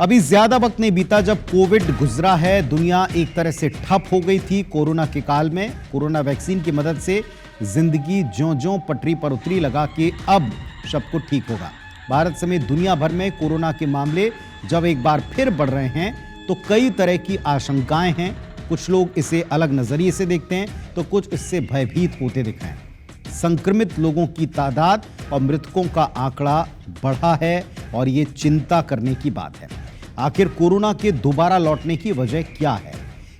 अभी ज्यादा वक्त नहीं बीता जब कोविड गुजरा है। दुनिया एक तरह से ठप हो गई थी कोरोना के काल में। कोरोना वैक्सीन की मदद से जिंदगी ज्यों-ज्यों पटरी पर उतरी, लगा कि अब सब कुछ ठीक होगा। भारत समेत दुनिया भर में कोरोना के मामले जब एक बार फिर बढ़ रहे हैं तो कई तरह की आशंकाएं हैं। कुछ लोग इसे अलग नजरिए से देखते हैं तो कुछ इससे भयभीत होते दिख रहे हैं। संक्रमित लोगों की तादाद और मृतकों का आंकड़ा बढ़ा है और ये चिंता करने की बात है। आखिर कोरोना के दोबारा लौटने की वजह क्या है?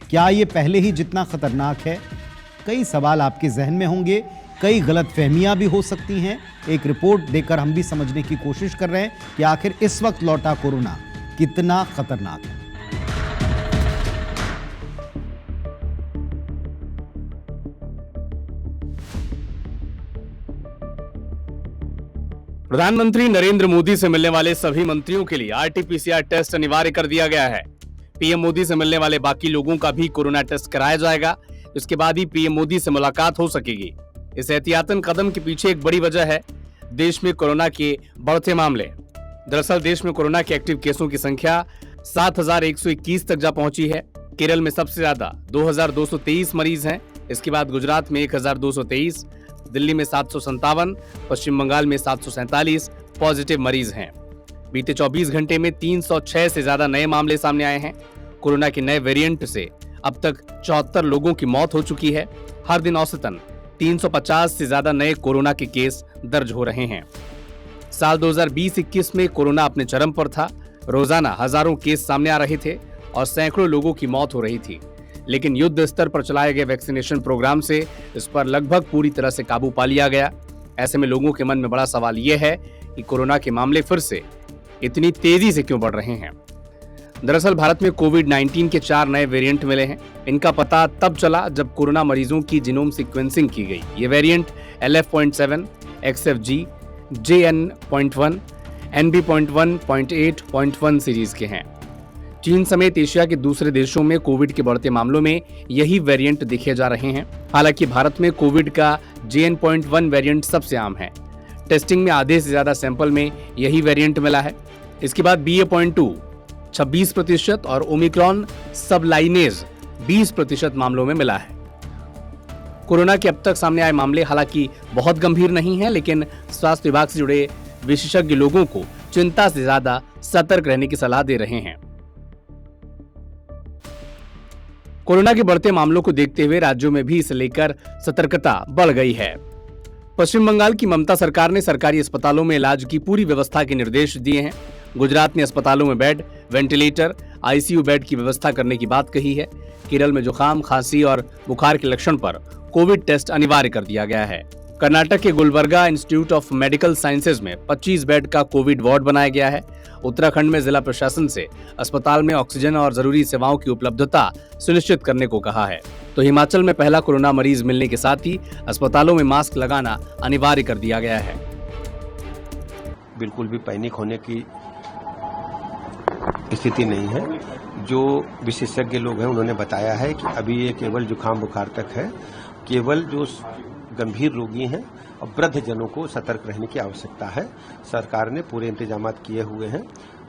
क्या ये पहले ही जितना खतरनाक है? कई सवाल आपके जहन में होंगे, कई गलतफहमियां भी हो सकती हैं। एक रिपोर्ट देकर हम भी समझने की कोशिश कर रहे हैं कि आखिर इस वक्त लौटा कोरोना कितना खतरनाक है। प्रधानमंत्री नरेंद्र मोदी से मिलने वाले सभी मंत्रियों के लिए आरटी-पीसीआर टेस्ट अनिवार्य कर दिया गया है। पीएम मोदी से मिलने वाले बाकी लोगों का भी कोरोना टेस्ट कराया जाएगा। इसके बाद ही पीएम मोदी से मुलाकात हो सकेगी। इस एहतियातन कदम के पीछे एक बड़ी वजह है देश में कोरोना के बढ़ते मामले। दरअसल देश में कोरोना के एक्टिव केसों की संख्या 7,121 तक जा पहुंची है। केरल में सबसे ज्यादा 2,223 मरीज हैं। इसके बाद गुजरात में 1,223, दिल्ली में 757, पश्चिम बंगाल में 747 पॉजिटिव मरीज हैं। बीते 24 घंटे में 306 से ज्यादा नए मामले सामने आए हैं। कोरोना के नए वेरिएंट से अब तक 74 लोगों की मौत हो चुकी है। हर दिन औसतन 350 से ज्यादा नए कोरोना के केस दर्ज हो रहे हैं। साल 2020-21 में कोरोना अपने चरम पर था। रोजाना हजारों केस सामने आ रहे थे और सैकड़ों लोगों की मौत हो रही थी। लेकिन युद्ध स्तर पर चलाए गए वैक्सीनेशन प्रोग्राम से इस पर लगभग पूरी तरह से काबू पा लिया गया। ऐसे में लोगों के मन में बड़ा सवाल यह है कि कोरोना के मामले फिर से इतनी तेजी से क्यों बढ़ रहे हैं। दरअसल भारत में कोविड-19 के 4 नए वेरिएंट मिले हैं। इनका पता तब चला जब कोरोना मरीजों की जीनोम सीक्वेंसिंग की गई। ये variant LF.7, XFG, JN.1, NB.1.8.1 series के हैं। चीन समेत एशिया के दूसरे देशों में कोविड के बढ़ते मामलों में यही वेरिएंट दिखे जा रहे हैं। हालांकि भारत में कोविड का JN.1 वेरिएंट सबसे आम है। टेस्टिंग में आधे से ज्यादा सैंपल में यही वेरिएंट मिला है। इसके बाद BA.2 26% और ओमिक्रॉन सबलाइनेज 20% मामलों में मिला है। कोरोना के अब तक सामने आए मामले हालांकि बहुत गंभीर नहीं हैं, लेकिन स्वास्थ्य विभाग से जुड़े विशेषज्ञ लोगों को चिंता से ज्यादा सतर्क रहने की सलाह दे रहे हैं। कोरोना के बढ़ते मामलों को देखते हुए राज्यों में भी इसे लेकर सतर्कता बढ़ गई है। पश्चिम बंगाल की ममता सरकार ने सरकारी अस्पतालों में इलाज की पूरी व्यवस्था के निर्देश दिए हैं। गुजरात ने अस्पतालों में बेड, वेंटिलेटर, ICU बेड की व्यवस्था करने की बात कही है। केरल में जुकाम, खांसी और बुखार के लक्षण पर कोविड टेस्ट अनिवार्य कर दिया गया है। कर्नाटक के Gulbarga institute of medical sciences में 25 बेड का कोविड वार्ड बनाया गया है। उत्तराखंड में जिला प्रशासन से अस्पताल में ऑक्सीजन और जरूरी सेवाओं की उपलब्धता सुनिश्चित करने को कहा है। तो हिमाचल में पहला कोरोना मरीज मिलने के साथ ही अस्पतालों में मास्क लगाना अनिवार्य कर दिया गया है। बिल्कुल भी पैनिक होने की स्थिति नहीं है। जो विशेषज्ञ लोग हैं उन्होंने बताया है कि अभी ये केवल जुकाम बुखार तक है। केवल जो गंभीर रोगी हैं और वृद्ध जनों को सतर्क रहने की आवश्यकता है। सरकार ने पूरे इंतजाम किए हुए हैं।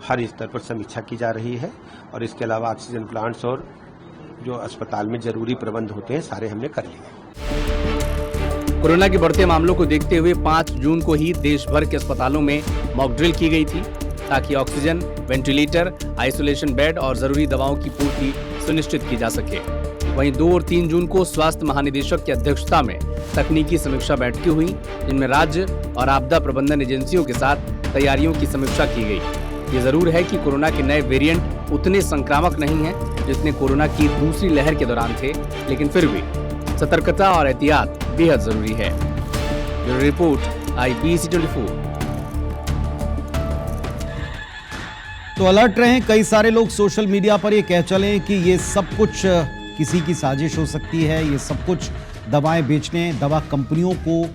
हर स्तर पर समीक्षा की जा रही है और इसके अलावा ऑक्सीजन प्लांट्स और जो अस्पताल में जरूरी प्रबंध होते हैं सारे हमने कर लिए। कोरोना के बढ़ते मामलों को देखते हुए 5 जून को ही देश भर के अस्पतालों में मॉक ड्रिल की गई थी ताकि ऑक्सीजन, वेंटिलेटर, आइसोलेशन बेड और जरूरी दवाओं की पूर्ति सुनिश्चित की जा सके। वहीं 2 और 3 जून को स्वास्थ्य महानिदेशक की अध्यक्षता में तकनीकी समीक्षा बैठकें हुई, जिनमें राज्य और आपदा प्रबंधन एजेंसियों के साथ तैयारियों की समीक्षा की गई। ये जरूर है कि कोरोना के नए वेरिएंट उतने संक्रामक नहीं हैं जितने कोरोना की दूसरी लहर के दौरान थे, लेकिन फिर भी सतर्कता और एहतियात बेहद जरूरी है। Bureau report IPC24। तो अलर्ट रहें। कई सारे लोग सोशल मीडिया पर ये कह चलें कि ये सब कुछ किसी की साजिश हो सकती है, ये सब कुछ दवाएं बेचने, दवा कंपनियों को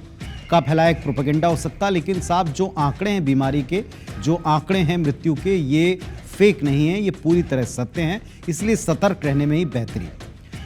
का फैलाया एक प्रोपेगेंडा हो सकता है। लेकिन साहब, जो आंकड़े हैं बीमारी के, जो आंकड़े हैं मृत्यु के, ये फेक नहीं है, ये पूरी तरह सत्य हैं। इसलिए सतर्क रहने में ही बेहतरी है।